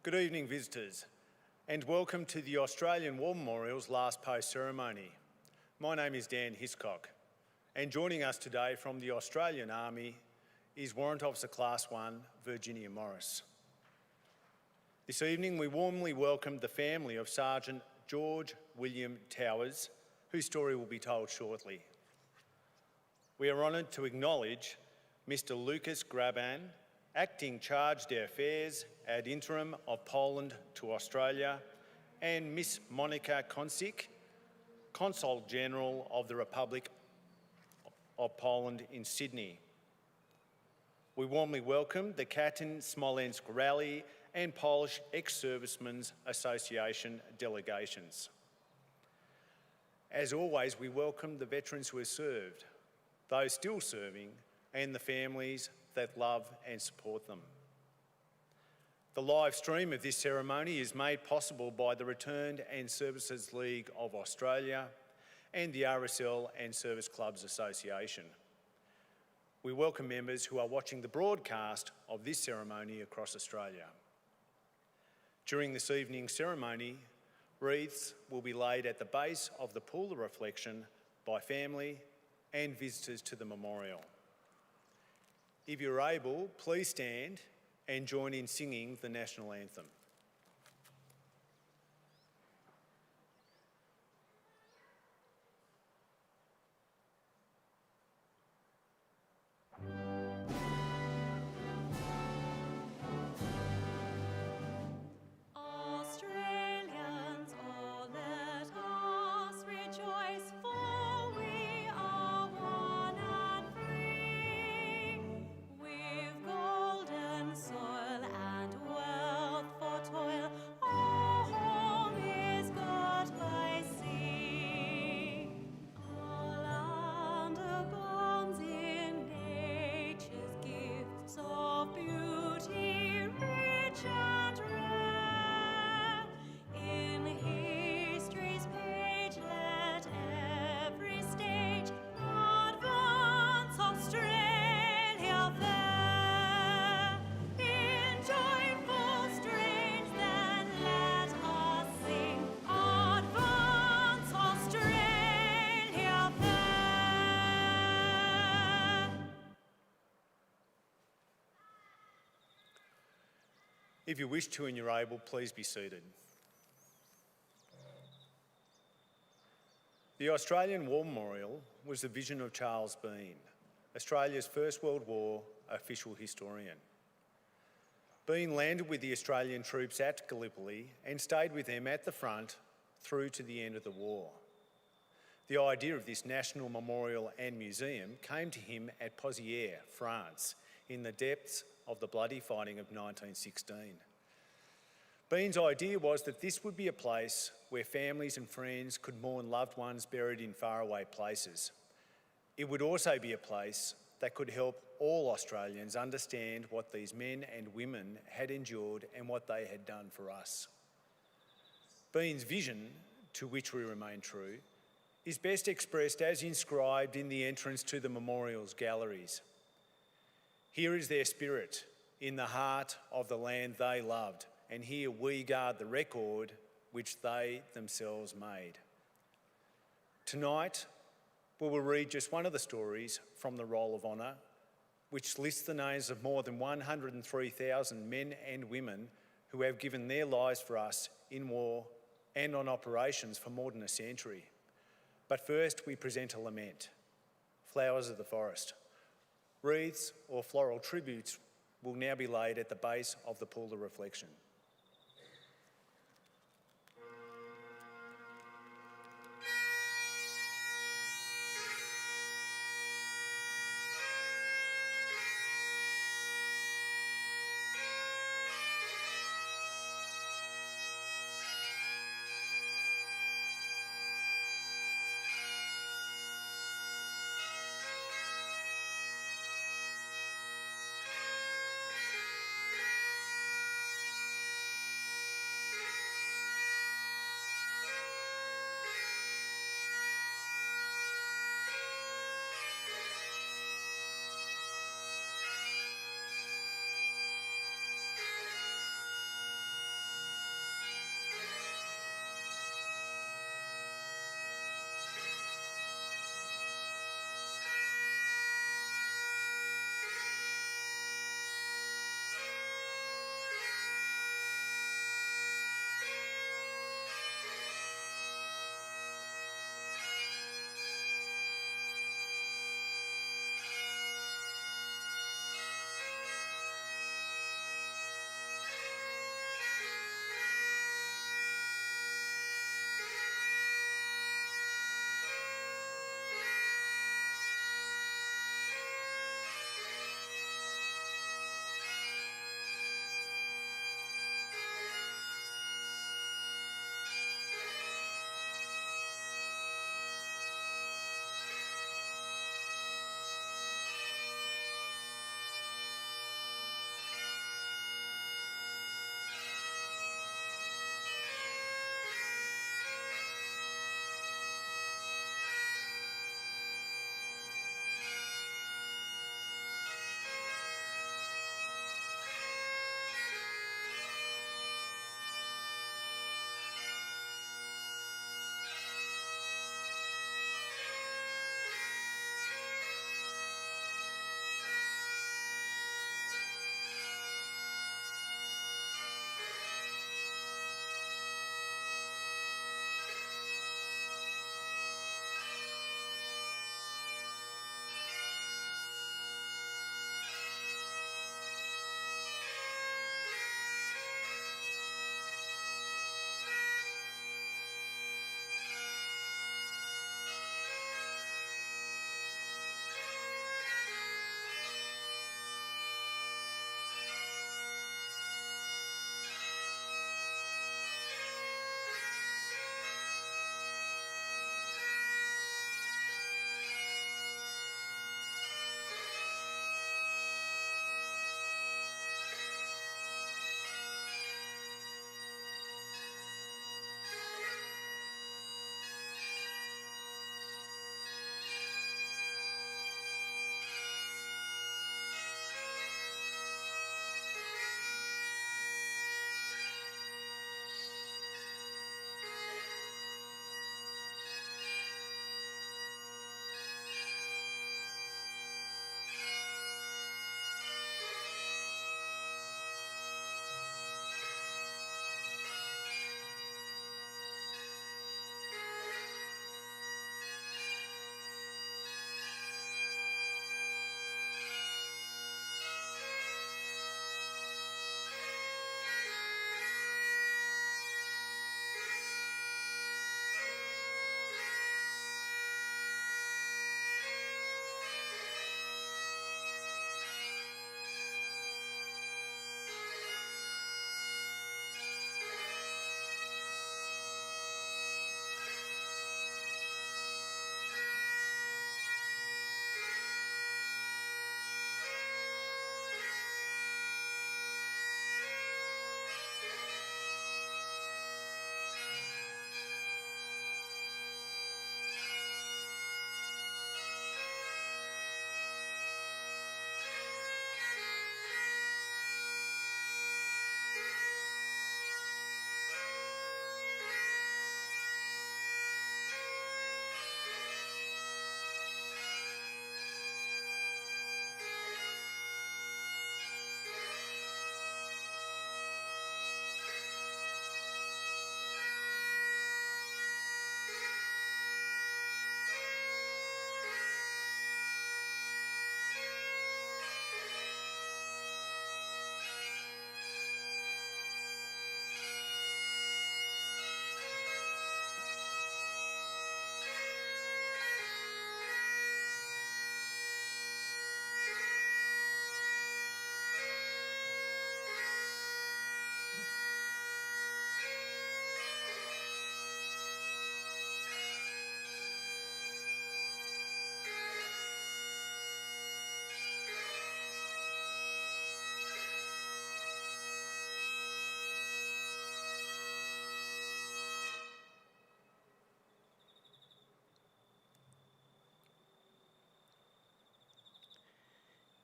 Good evening, visitors, and welcome to the Australian War Memorial's last post ceremony. My name is Dan Hiscock, and joining us today from the Australian Army is Warrant Officer Class 1, Virginia Morris. This evening, we warmly welcome the family of Sergeant George William Towers, whose story will be told shortly. We are honoured to acknowledge Mr. Lucas Graban, Acting Charge d'Affaires ad interim of Poland to Australia, and Miss Monika Konsik, Consul General of the Republic of Poland in Sydney. We warmly welcome the Katyn Smolensk Rally and Polish Ex-Servicemen's Association delegations. As always, we welcome the veterans who have served, those still serving, and the families that love and support them. The live stream of this ceremony is made possible by the Returned and Services League of Australia and the RSL and Service Clubs Association. We welcome members who are watching the broadcast of this ceremony across Australia. During this evening's ceremony, wreaths will be laid at the base of the pool of reflection by family and visitors to the memorial. If you're able, please stand and join in singing the national anthem. If you wish to and you're able, please be seated. The Australian War Memorial was the vision of Charles Bean, Australia's First World War official historian. Bean landed with the Australian troops at Gallipoli and stayed with them at the front through to the end of the war. The idea of this national memorial and museum came to him at Pozières, France, in the depths of the bloody fighting of 1916. Bean's idea was that this would be a place where families and friends could mourn loved ones buried in faraway places. It would also be a place that could help all Australians understand what these men and women had endured and what they had done for us. Bean's vision, to which we remain true, is best expressed as inscribed in the entrance to the memorial's galleries. Here is their spirit, in the heart of the land they loved, and here we guard the record which they themselves made. Tonight, we will read just one of the stories from the Roll of Honour, which lists the names of more than 103,000 men and women who have given their lives for us in war and on operations for more than a century. But first, we present a lament, Flowers of the Forest. Wreaths or floral tributes will now be laid at the base of the pool of reflection.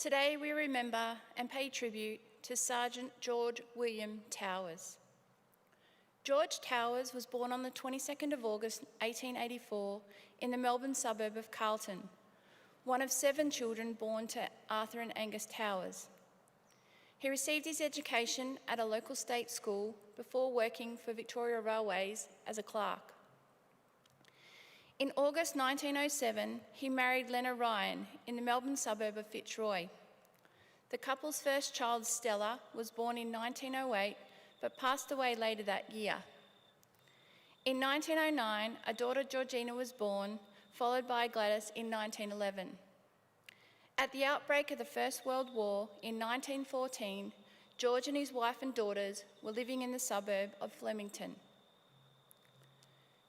Today we remember and pay tribute to Sergeant George William Towers. George Towers was born on the 22nd of August 1884 in the Melbourne suburb of Carlton, one of 7 children born to Arthur and Angus Towers. He received his education at a local state school before working for Victoria Railways as a clerk. In August 1907, he married Lena Ryan in the Melbourne suburb of Fitzroy. The couple's first child, Stella, was born in 1908 but passed away later that year. In 1909, a daughter, Georgina, was born, followed by Gladys in 1911. At the outbreak of the First World War in 1914, George and his wife and daughters were living in the suburb of Flemington.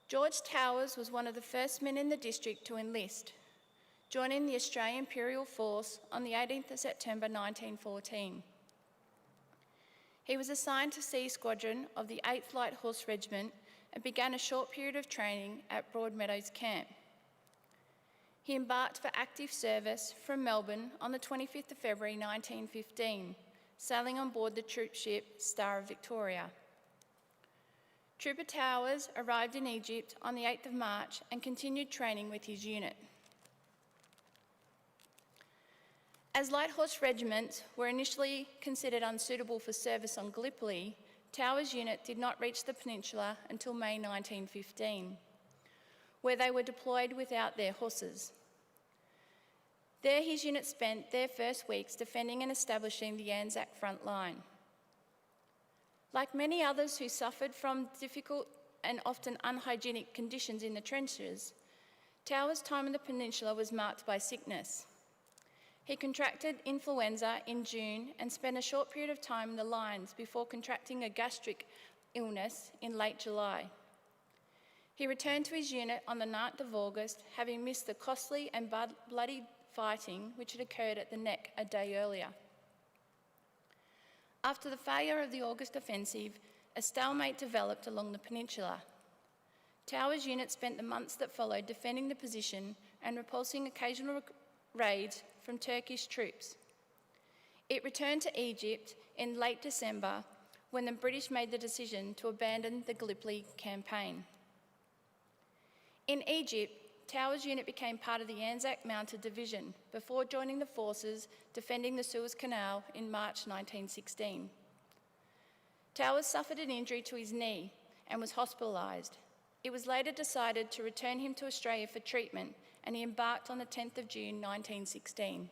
George Towers was one of the first men in the district to enlist, joining the Australian Imperial Force on the 18th of September 1914. He was assigned to C Squadron of the 8th Light Horse Regiment and began a short period of training at Broadmeadows Camp. He embarked for active service from Melbourne on the 25th of February 1915, sailing on board the troop ship Star of Victoria. Trooper Towers arrived in Egypt on the 8th of March and continued training with his unit. As light horse regiments were initially considered unsuitable for service on Gallipoli, Towers' unit did not reach the peninsula until May 1915, where they were deployed without their horses. There his unit spent their first weeks defending and establishing the Anzac front line. Like many others who suffered from difficult and often unhygienic conditions in the trenches, Towers' time in the peninsula was marked by sickness. He contracted influenza in June and spent a short period of time in the lines before contracting a gastric illness in late July. He returned to his unit on the 9th of August, having missed the costly and bloody fighting which had occurred at the Neck a day earlier. After the failure of the August offensive, a stalemate developed along the peninsula. Towers' unit spent the months that followed defending the position and repulsing occasional raids from Turkish troops. It returned to Egypt in late December when the British made the decision to abandon the Gallipoli campaign. In Egypt, Towers' unit became part of the Anzac Mounted Division before joining the forces defending the Suez Canal in March 1916. Towers suffered an injury to his knee and was hospitalised. It was later decided to return him to Australia for treatment, and he embarked on the 10th of June 1916.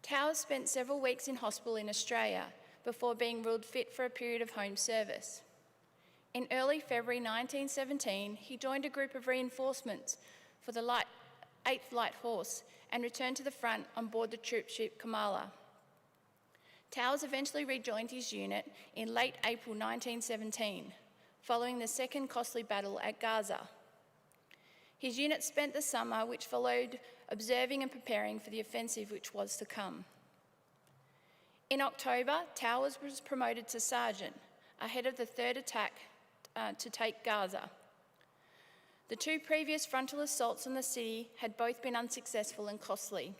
Towers spent several weeks in hospital in Australia before being ruled fit for a period of home service. In early February 1917, he joined a group of reinforcements for the 8th Light Horse and returned to the front on board the troop ship Kamala. Towers eventually rejoined his unit in late April 1917, following the second costly battle at Gaza. His unit spent the summer which followed observing and preparing for the offensive which was to come. In October, Towers was promoted to sergeant, ahead of the third attack to take Gaza. The 2 previous frontal assaults on the city had both been unsuccessful and costly.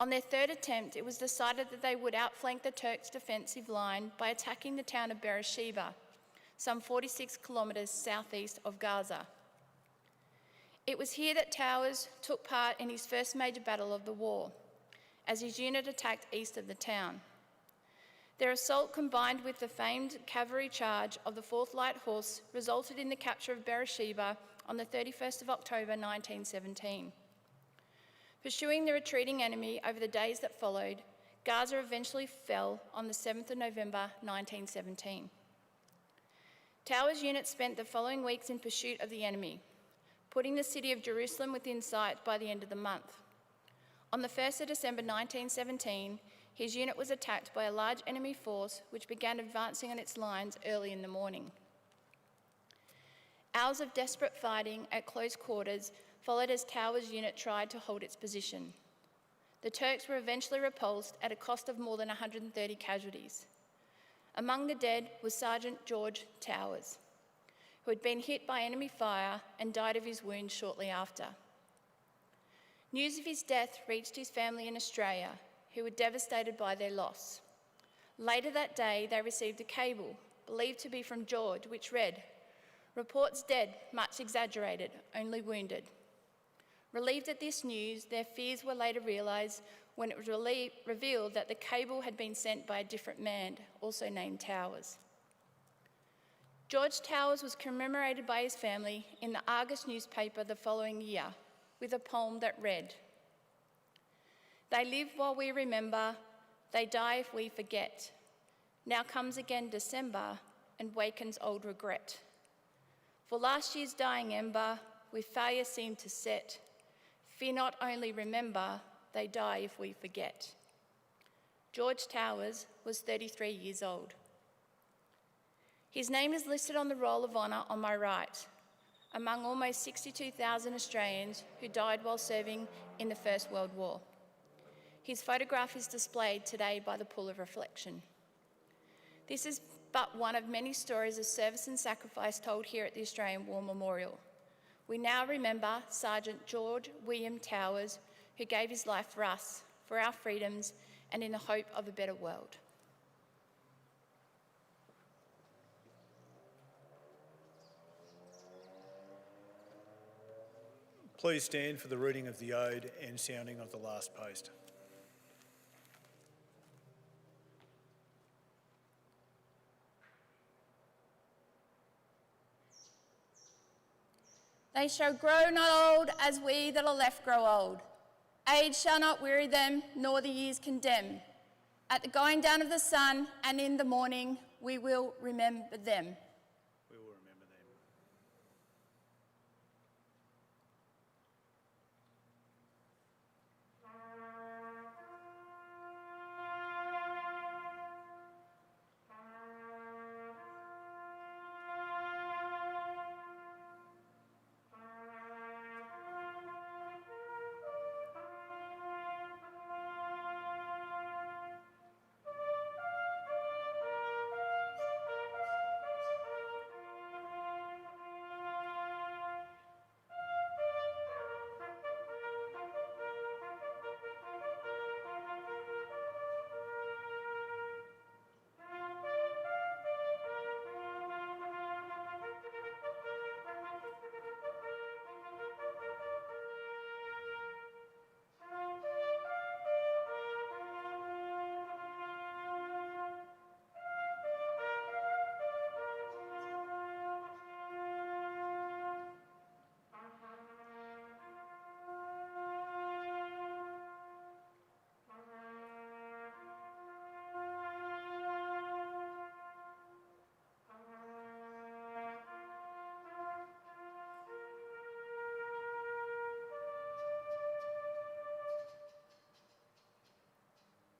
On their third attempt, it was decided that they would outflank the Turks' defensive line by attacking the town of Beersheba, some 46 kilometres southeast of Gaza. It was here that Towers took part in his first major battle of the war, as his unit attacked east of the town. Their assault, combined with the famed cavalry charge of the 4th Light Horse, resulted in the capture of Beersheba on the 31st of October 1917. Pursuing the retreating enemy over the days that followed, Gaza eventually fell on the 7th of November 1917. Towers' unit spent the following weeks in pursuit of the enemy, putting the city of Jerusalem within sight by the end of the month. On the 1st of December 1917, his unit was attacked by a large enemy force which began advancing on its lines early in the morning. Hours of desperate fighting at close quarters followed as Towers' unit tried to hold its position. The Turks were eventually repulsed at a cost of more than 130 casualties. Among the dead was Sergeant George Towers, who had been hit by enemy fire and died of his wounds shortly after. News of his death reached his family in Australia, who were devastated by their loss. Later that day, they received a cable, believed to be from George, which read, "Reports dead, much exaggerated, only wounded." Relieved at this news, their fears were later realised when it was revealed that the cable had been sent by a different man, also named Towers. George Towers was commemorated by his family in the Argus newspaper the following year with a poem that read, "They live while we remember, they die if we forget. Now comes again December and wakens old regret. For last year's dying ember, with failure seemed to set. Fear not, only remember, they die if we forget." George Towers was 33 years old. His name is listed on the Roll of Honour on my right, among almost 62,000 Australians who died while serving in the First World War. His photograph is displayed today by the Pool of Reflection. This is but one of many stories of service and sacrifice told here at the Australian War Memorial. We now remember Sergeant George William Towers, who gave his life for us, for our freedoms, and in the hope of a better world. Please stand for the reading of the ode and sounding of the last post. They shall grow not old as we that are left grow old. Age shall not weary them, nor the years condemn. At the going down of the sun and in the morning, we will remember them. We will remember them.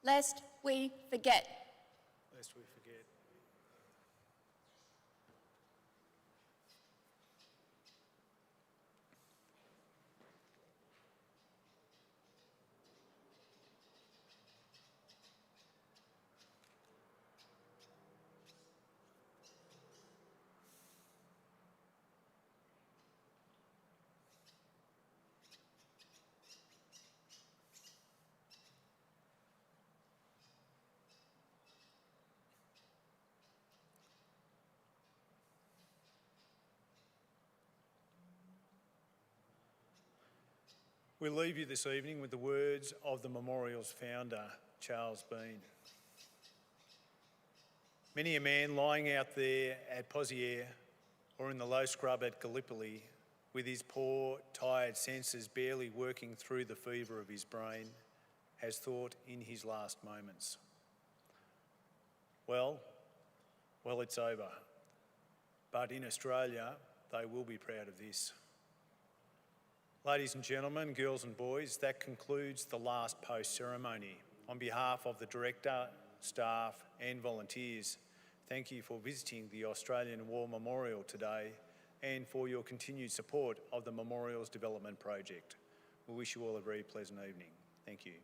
Lest we forget. Lest we forget. We leave you this evening with the words of the memorial's founder, Charles Bean. Many a man lying out there at Pozières or in the low scrub at Gallipoli, with his poor, tired senses barely working through the fever of his brain, has thought in his last moments, well, it's over. But in Australia, they will be proud of this. Ladies and gentlemen, girls and boys, that concludes the last post ceremony. On behalf of the Director, staff and volunteers, thank you for visiting the Australian War Memorial today and for your continued support of the Memorials Development Project. We wish you all a very pleasant evening. Thank you.